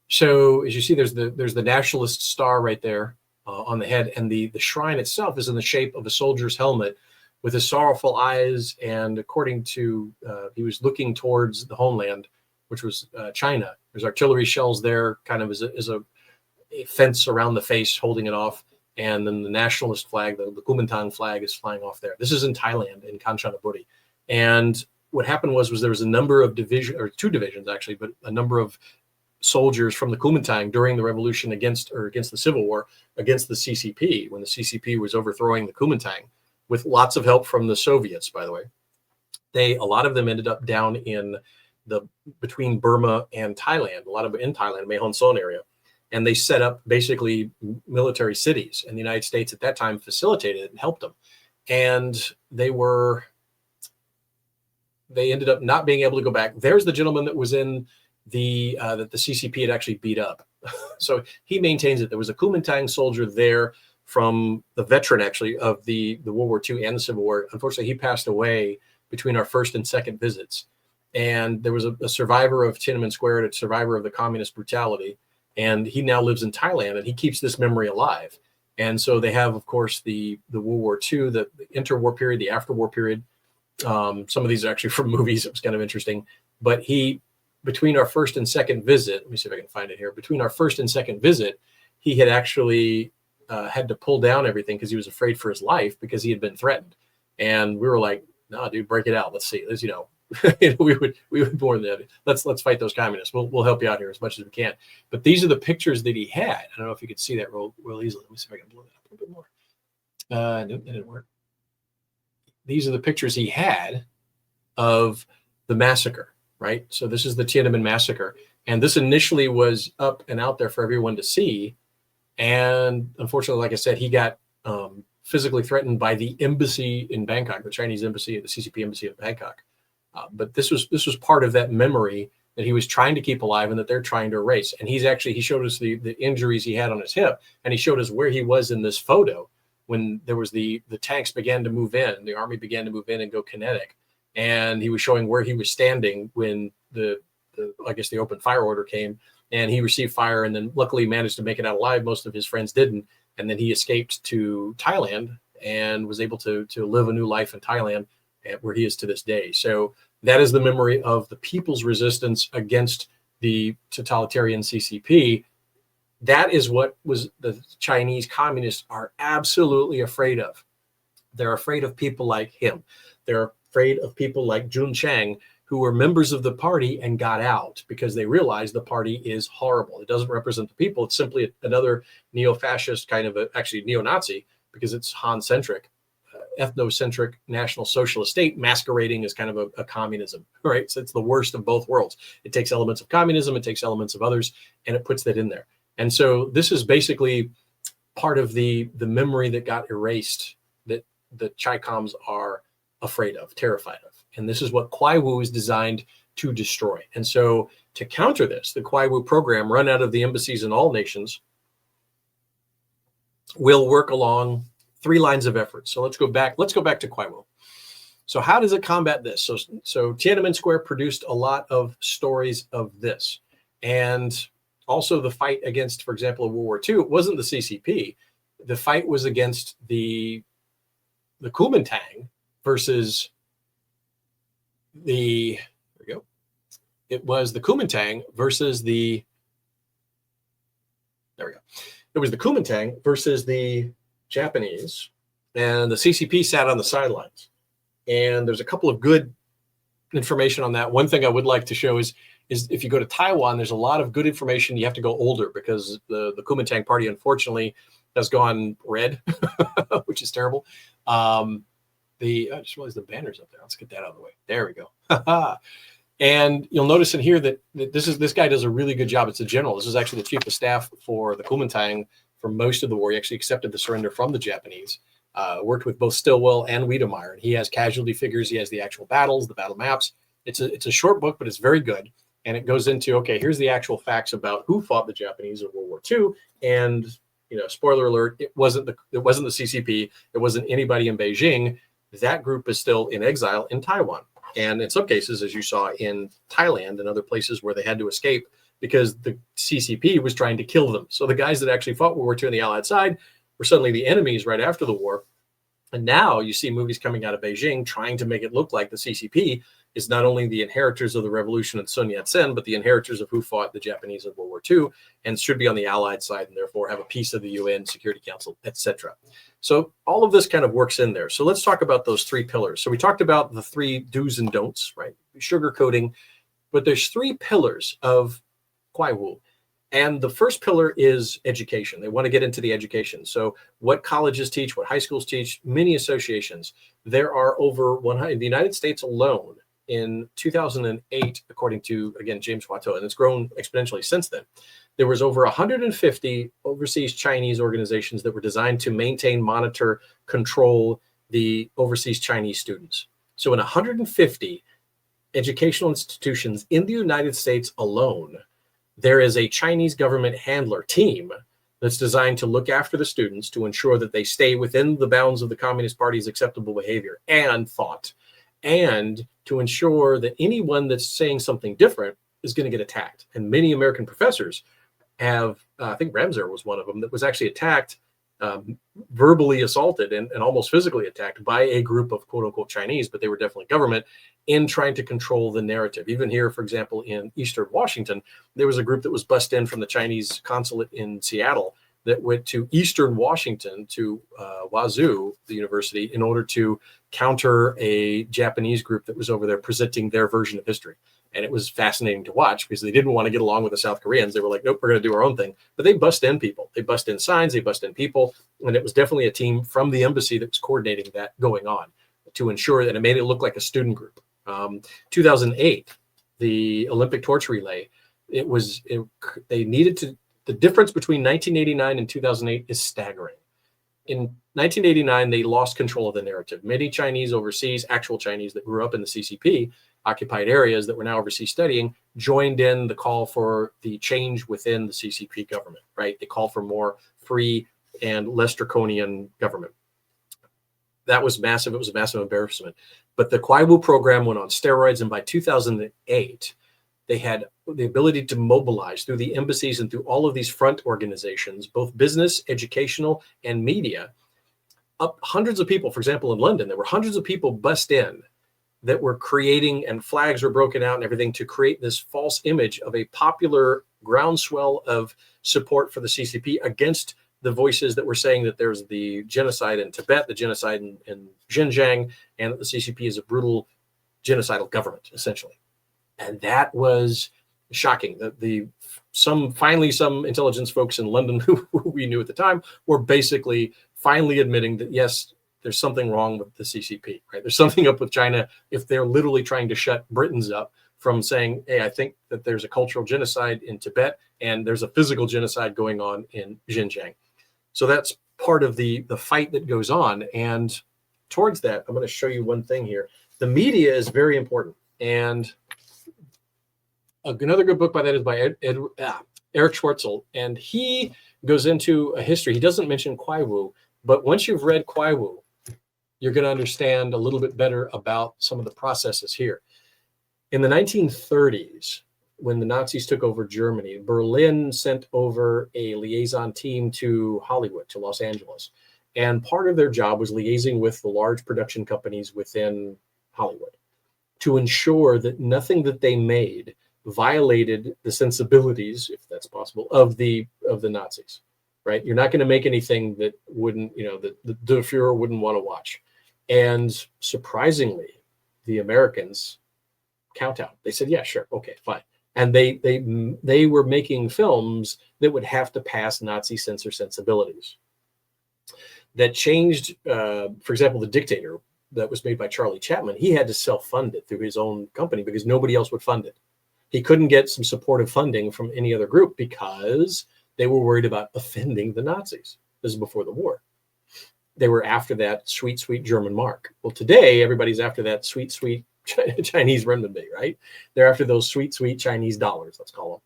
So as you see, there's the nationalist star right there on the head, and the shrine itself is in the shape of a soldier's helmet with his sorrowful eyes. And according to, he was looking towards the homeland, which was China. There's artillery shells there, kind of as a fence around the face, holding it off. And then the nationalist flag, the Kuomintang flag, is flying off there. This is in Thailand, in Kanchanaburi. And what happened was there was a number of two divisions actually, but a number of soldiers from the Kuomintang during the revolution against the civil war against the CCP, when the CCP was overthrowing the Kuomintang, with lots of help from the Soviets, by the way. A lot of them ended up down in between Burma and Thailand, a lot of them in Thailand, Mae Hon Son area. And they set up basically military cities, and the United States at that time facilitated it and helped them. And they ended up not being able to go back. There's the gentleman that was in that the CCP had actually beat up. So he maintains that there was a Kuomintang soldier there, from the veteran actually of the World War II and the Civil War. Unfortunately, he passed away between our first and second visits. And there was a survivor of Tiananmen Square, and a survivor of the communist brutality. And he now lives in Thailand, and he keeps this memory alive. And so they have, of course, the World War II, the interwar period, the afterwar period. Some of these are actually from movies. It was kind of interesting. But between our first and second visit, let me see if I can find it here. Between our first and second visit, he had actually had to pull down everything because he was afraid for his life, because he had been threatened. And we were like, "No, dude, break it out. Let's see." We would more than that. Let's fight those communists. We'll help you out here as much as we can. But these are the pictures that he had. I don't know if you could see that real easily. Let me see if I can blow that up a little bit more. Nope, that didn't work. These are the pictures he had of the massacre, right? So this is the Tiananmen massacre. And this initially was up and out there for everyone to see. And unfortunately, like I said, he got physically threatened by the embassy in Bangkok, the Chinese embassy, the CCP embassy in Bangkok. But this was part of that memory that he was trying to keep alive, and that they're trying to erase. And he showed us the injuries he had on his hip, and he showed us where he was in this photo when there was the tanks began to move in, the army began to move in and go kinetic. And he was showing where he was standing when the open fire order came, and he received fire, and then luckily managed to make it out alive. Most of his friends didn't. And then he escaped to Thailand and was able to live a new life in Thailand, where he is to this day. So that is the memory of the people's resistance against the totalitarian CCP. That is what the Chinese communists are absolutely afraid of. They're afraid of people like him. They're afraid of people like Jun Chang, who were members of the party and got out because they realized the party is horrible. It doesn't represent the people. It's simply another neo-fascist kind of actually neo-Nazi, because it's Han-centric. ethnocentric National Socialist state masquerading as kind of a communism, right? So it's the worst of both worlds. It takes elements of communism, it takes elements of others, and it puts that in there. And so this is basically part of the memory that got erased, that the Chi-Coms are afraid of, terrified of. And this is what Qiaowu is designed to destroy. And so to counter this, the Qiaowu program, run out of the embassies in all nations, will work along 3 lines of effort. So let's go back to Qiaowu. So how does it combat this? So Tiananmen Square produced a lot of stories of this. And also the fight against, for example, in World War II, it wasn't the CCP. The fight was against the Kuomintang versus the, there we go. It was the Kuomintang versus the, there we go. It was the Kuomintang versus the Japanese, and the CCP sat on the sidelines. And there's a couple of good information on that. One thing I would like to show is if you go to Taiwan, there's a lot of good information. You have to go older because the Kuomintang party, unfortunately, has gone red, which is terrible. I just realized the banner's up there. Let's get that out of the way. There we go. And you'll notice in here that this guy does a really good job. It's a general. This is actually the chief of staff for the Kuomintang for most of the war. He actually accepted the surrender from the Japanese. Worked with both Stilwell and Wiedemeyer. And he has casualty figures. He has the actual battles, the battle maps. It's a short book, but it's very good. And it goes into, okay, here's the actual facts about who fought the Japanese in World War II. And, spoiler alert, it wasn't the CCP. It wasn't anybody in Beijing. That group is still in exile in Taiwan. And in some cases, as you saw in Thailand and other places where they had to escape because the CCP was trying to kill them. So the guys that actually fought World War II on the Allied side were suddenly the enemies right after the war. And now you see movies coming out of Beijing trying to make it look like the CCP is not only the inheritors of the revolution of Sun Yat-sen, but the inheritors of who fought the Japanese in World War II and should be on the Allied side and therefore have a piece of the UN Security Council, etc. So all of this kind of works in there. So let's talk about those 3 pillars. So we talked about the 3 do's and don'ts, right? Sugarcoating, but there's 3 pillars of Qiaowu. And the first pillar is education. They want to get into the education. So what colleges teach, what high schools teach, many associations. There are over 100 in the United States alone in 2008, according to, again, James Watteau, and it's grown exponentially since then. There was over 150 overseas Chinese organizations that were designed to maintain, monitor, control the overseas Chinese students. So in 150 educational institutions in the United States alone, there is a Chinese government handler team that's designed to look after the students to ensure that they stay within the bounds of the Communist Party's acceptable behavior and thought, and to ensure that anyone that's saying something different is going to get attacked. And many American professors have, I think Ramsar was one of them, that was actually attacked, verbally assaulted and almost physically attacked by a group of quote unquote Chinese, but they were definitely government, in trying to control the narrative. Even here, for example, in Eastern Washington, there was a group that was bussed in from the Chinese consulate in Seattle that went to Eastern Washington, to Wazoo, the university, in order to counter a Japanese group that was over there presenting their version of history. And it was fascinating to watch because they didn't want to get along with the South Koreans. They were like, nope, we're going to do our own thing. But they bust in people. They bust in signs. They bust in people. And it was definitely a team from the embassy that was coordinating that going on to ensure that it made it look like a student group. 2008, the Olympic torch relay, they needed to, the difference between 1989 and 2008 is staggering. In 1989, they lost control of the narrative. Many Chinese overseas, actual Chinese that grew up in the CCP, occupied areas that were now overseas studying, joined in the call for the change within the CCP government, right? They called for more free and less draconian government. That was massive. It was a massive embarrassment. But the Qiaowu program went on steroids, and by 2008, they had the ability to mobilize through the embassies and through all of these front organizations, both business, educational, and media, up hundreds of people. For example, in London, there were hundreds of people bussed in that were creating, and flags were broken out and everything, to create this false image of a popular groundswell of support for the CCP against the voices that were saying that there's the genocide in Tibet, the genocide in Xinjiang, and that the CCP is a brutal genocidal government, essentially. And that was shocking. Some intelligence folks in London who we knew at the time were basically finally admitting that, yes, there's something wrong with the CCP, right? There's something up with China if they're literally trying to shut Britons up from saying, hey, I think that there's a cultural genocide in Tibet and there's a physical genocide going on in Xinjiang. So that's part of the fight that goes on. And towards that, I'm going to show you one thing here. The media is very important. And another good book by that is by Eric Schwartzel. And he goes into a history. He doesn't mention Qiaowu, but once you've read Qiaowu, you're going to understand a little bit better about some of the processes here. In the 1930s, when the Nazis took over Germany, Berlin sent over a liaison team to Hollywood, to Los Angeles. And part of their job was liaising with the large production companies within Hollywood to ensure that nothing that they made violated the sensibilities, if that's possible, of the Nazis, right? You're not going to make anything that wouldn't, that the Führer wouldn't want to watch. And surprisingly, the Americans kowtowed. They said, yeah, sure, okay, fine. And they were making films that would have to pass Nazi censor sensibilities. That changed, for example, The Dictator, that was made by Charlie Chaplin. He had to self-fund it through his own company because nobody else would fund it. He couldn't get some supportive funding from any other group because they were worried about offending the Nazis. This is before the war. They were after that sweet, sweet German mark. Well, today, everybody's after that sweet, sweet Chinese renminbi, right? They're after those sweet, sweet Chinese dollars, let's call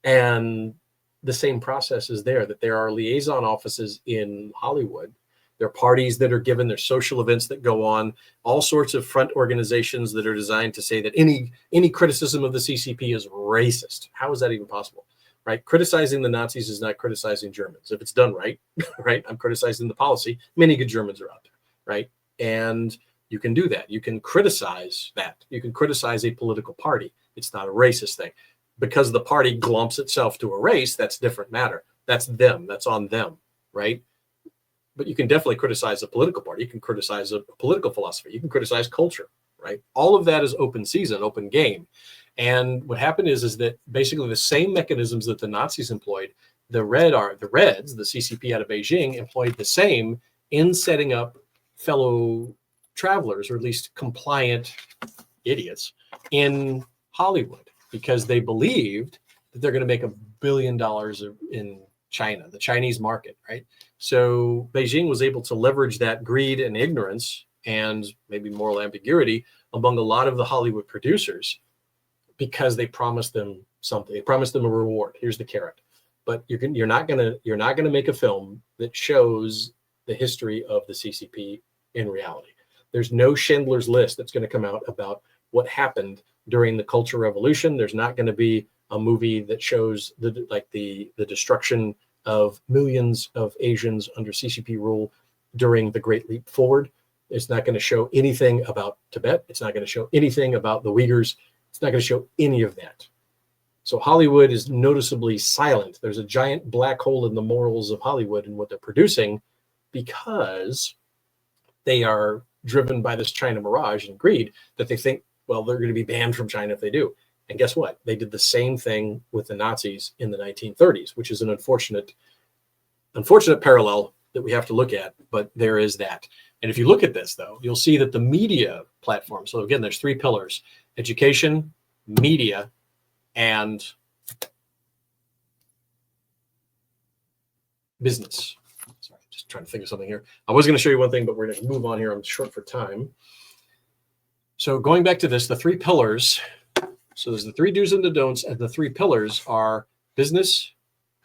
them. And the same process is there, that there are liaison offices in Hollywood. There are parties that are given, there's social events that go on, all sorts of front organizations that are designed to say that any criticism of the CCP is racist. How is that even possible, right? Criticizing the Nazis is not criticizing Germans. If it's done right, right? I'm criticizing the policy. Many good Germans are out there, right? And you can do that. You can criticize that. You can criticize a political party. It's not a racist thing. Because the party glumps itself to a race, that's a different matter. That's them. That's on them, right? But you can definitely criticize a political party. You can criticize a political philosophy. You can criticize culture, right? All of that is open season, open game. And what happened is that basically the same mechanisms that the Nazis employed, the Reds, the CCP out of Beijing, employed the same in setting up fellow travelers, or at least compliant idiots, in Hollywood, because they believed that they're going to make $1 billion in China, the Chinese market, right? So Beijing was able to leverage that greed and ignorance and maybe moral ambiguity among a lot of the Hollywood producers because they promised them something. They promised them a reward. Here's the carrot. But you're not gonna make a film that shows the history of the CCP in reality. There's no Schindler's List that's going to come out about what happened during the Cultural Revolution. There's not going to be a movie that shows the destruction of millions of Asians under CCP rule during the Great Leap Forward. It's not going to show anything about Tibet. It's not going to show anything about the Uyghurs. It's not going to show any of that. So Hollywood is noticeably silent. There's a giant black hole in the morals of Hollywood and what they're producing because they are driven by this China mirage and greed that they think, well, they're going to be banned from China if they do. And guess what? They did the same thing with the Nazis in the 1930s, which is an unfortunate parallel that we have to look at, but there is that. And if you look at this, though, you'll see that the media platform, so again, there's three pillars: education, media, and business. Sorry, just trying to think of something here. I was going to show you one thing, but we're going to move on here. I'm short for time. So going back to this, the three pillars. So there's the three do's and the don'ts, and the three pillars are business,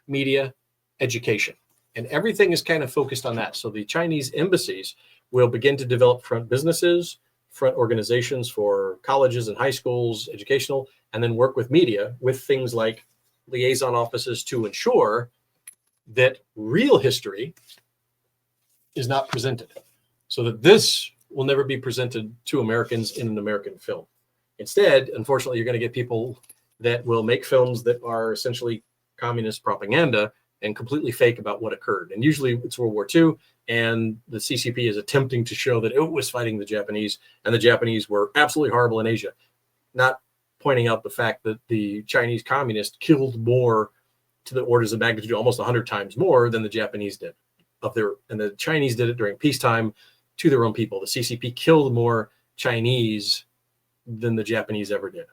media, education. And everything is kind of focused on that. So the Chinese embassies will begin to develop front businesses, front organizations for colleges and high schools, educational, and then work with media with things like liaison offices to ensure that real history is not presented, so that this will never be presented to Americans in an American film. Instead, unfortunately, you're going to get people that will make films that are essentially communist propaganda and completely fake about what occurred. And usually it's World War II, and the CCP is attempting to show that it was fighting the Japanese, and the Japanese were absolutely horrible in Asia, not pointing out the fact that the Chinese communists killed more, to the orders of magnitude almost 100 times more than the Japanese did. And the Chinese did it during peacetime to their own people. The CCP killed more Chinese than the Japanese ever did.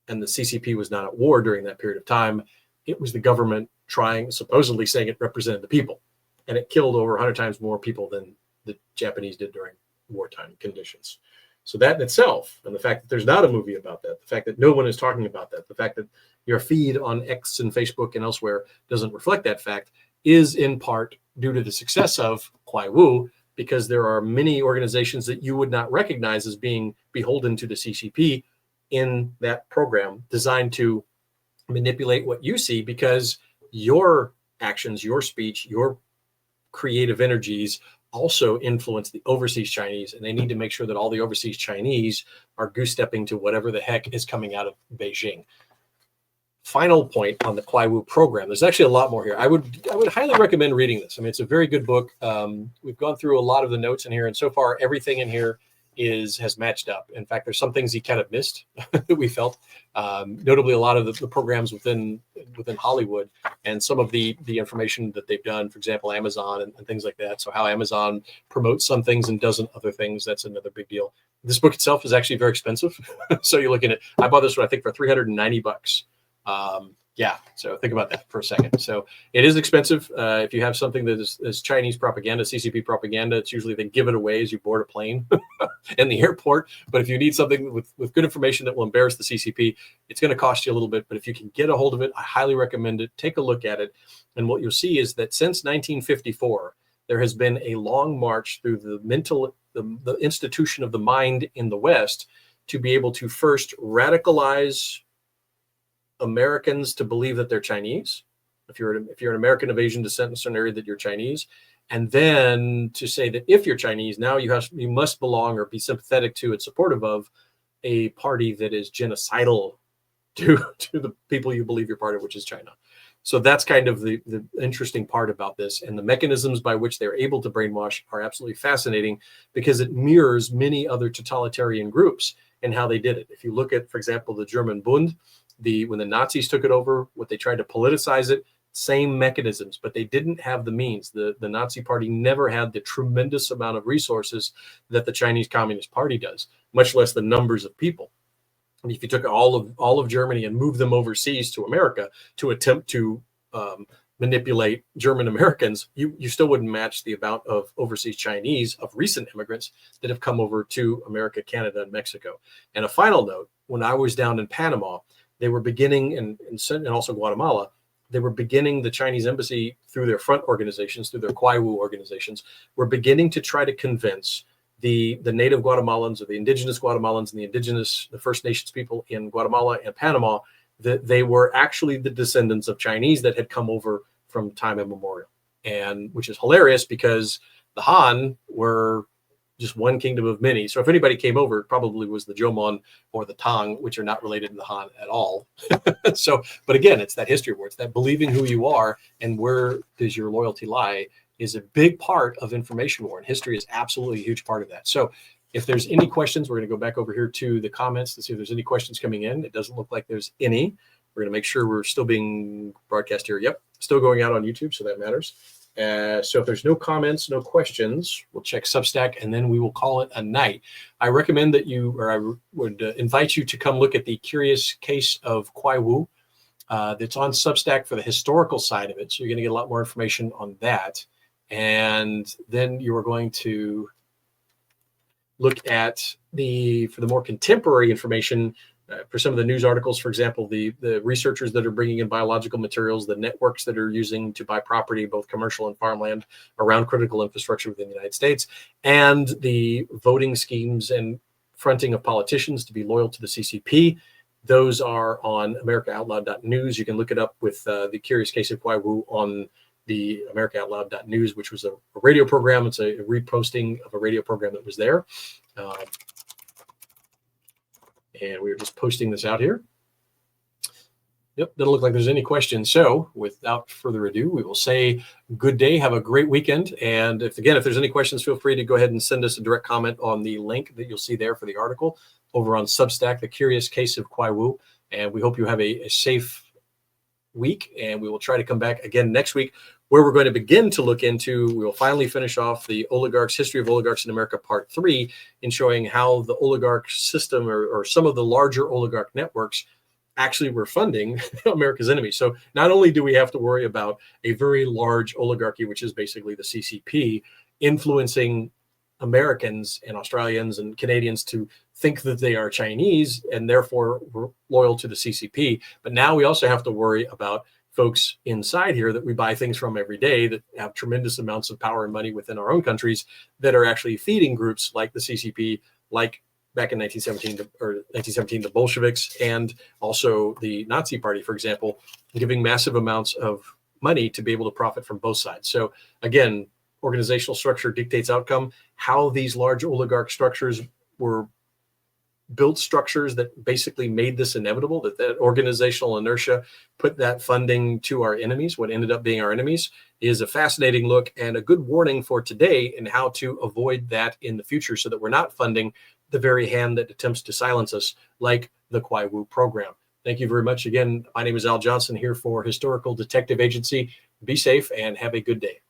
And the CCP was not at war during that period of time. It was the government supposedly saying it represented the people. And it killed over 100 times more people than the Japanese did during wartime conditions. So that in itself, and the fact that there's not a movie about that, the fact that no one is talking about that, the fact that your feed on X and Facebook and elsewhere doesn't reflect that fact, is in part due to the success of Qiaowu, because there are many organizations that you would not recognize as being beholden to the CCP in that program, designed to manipulate what you see, because your actions, your speech, your creative energies also influence the overseas Chinese, and they need to make sure that all the overseas Chinese are goose-stepping to whatever the heck is coming out of Beijing. Final point on the Qiaowu program. There's actually a lot more here. I would highly recommend reading this. I mean, it's a very good book. We've gone through a lot of the notes in here, and so far everything in here has matched up. In fact, there's some things he kind of missed that we felt, notably a lot of the programs within Hollywood, and some of the information that they've done, for example, Amazon and things like that. So how Amazon promotes some things and doesn't other things, that's another big deal. This book itself is actually very expensive. So you're looking at, I bought this one, I think, for $390. Yeah, so think about that for a second. So it is expensive. If you have something that is Chinese propaganda, CCP propaganda, it's usually they give it away as you board a plane in the airport. But if you need something with good information that will embarrass the CCP, it's going to cost you a little bit. But if you can get a hold of it, I highly recommend it. Take a look at it. And what you'll see is that since 1954, there has been a long march through the institution of the mind in the West to be able to first radicalize Americans to believe that they're Chinese. If you're an American of Asian descent in a certain area, that you're Chinese, and then to say that if you're Chinese, now you must belong or be sympathetic to and supportive of a party that is genocidal to the people you believe you're part of, which is China. So that's kind of the interesting part about this, and the mechanisms by which they're able to brainwash are absolutely fascinating, because it mirrors many other totalitarian groups and how they did it. If you look at, for example, the German Bund, when the Nazis took it over, what they tried to politicize it, same mechanisms, but they didn't have the means. The Nazi Party never had the tremendous amount of resources that the Chinese Communist Party does, much less the numbers of people. And if you took all of Germany and moved them overseas to America to attempt to manipulate German Americans, you still wouldn't match the amount of overseas Chinese, of recent immigrants that have come over to America, Canada, and Mexico. And a final note, when I was down in Panama, they were beginning, and also Guatemala, they were beginning, the Chinese embassy, through their front organizations, through their Qiaowu organizations, were beginning to try to convince the native Guatemalans, or the indigenous Guatemalans, and the First Nations people in Guatemala and Panama, that they were actually the descendants of Chinese that had come over from time immemorial. And which is hilarious, because the Han were just one kingdom of many. So if anybody came over, it probably was the Jomon or the Tang, which are not related to the Han at all. So, but again, it's that history war. It's that believing who you are and where does your loyalty lie is a big part of information war. And history is absolutely a huge part of that. So if there's any questions, we're going to go back over here to the comments to see if there's any questions coming in. It doesn't look like there's any. We're going to make sure we're still being broadcast here. Yep, still going out on YouTube, so that matters. So if there's no comments, no questions, we'll check Substack, and then we will call it a night. I recommend that I would invite you to come look at the Curious Case of Qiaowu. That's on Substack for the historical side of it. So you're going to get a lot more information on that. And then you are going to look at for the more contemporary information, for some of the news articles, for example, the researchers that are bringing in biological materials, the networks that are using to buy property, both commercial and farmland, around critical infrastructure within the United States, and the voting schemes and fronting of politicians to be loyal to the CCP. Those are on AmericaOutloud.news. You can look it up with the Curious Case of Qiaowu on the AmericaOutloud.news, which was a radio program. It's a reposting of a radio program that was there. And we are just posting this out here. Yep, doesn't look like there's any questions. So without further ado, we will say good day. Have a great weekend. And if there's any questions, feel free to go ahead and send us a direct comment on the link that you'll see there for the article over on Substack, The Curious Case of Qiaowu. And we hope you have a safe week, and we will try to come back again next week, where we're going to begin to look into, we will finally finish off the oligarchs, history of oligarchs in America, part 3, in showing how the oligarch system or some of the larger oligarch networks actually were funding America's enemies. So not only do we have to worry about a very large oligarchy, which is basically the CCP, influencing Americans and Australians and Canadians to think that they are Chinese and therefore loyal to the CCP, but now we also have to worry about folks inside here that we buy things from every day that have tremendous amounts of power and money within our own countries that are actually feeding groups like the CCP, like back in 1917, the Bolsheviks, and also the Nazi Party, for example, giving massive amounts of money to be able to profit from both sides. So again, organizational structure dictates outcome. How these large oligarch structures were built, structures that basically made this inevitable, that organizational inertia put that funding to our enemies, what ended up being our enemies, is a fascinating look and a good warning for today and how to avoid that in the future so that we're not funding the very hand that attempts to silence us, like the Qiaowu program. Thank you very much. Again, my name is Al Johnson here for Historical Detective Agency. Be safe and have a good day.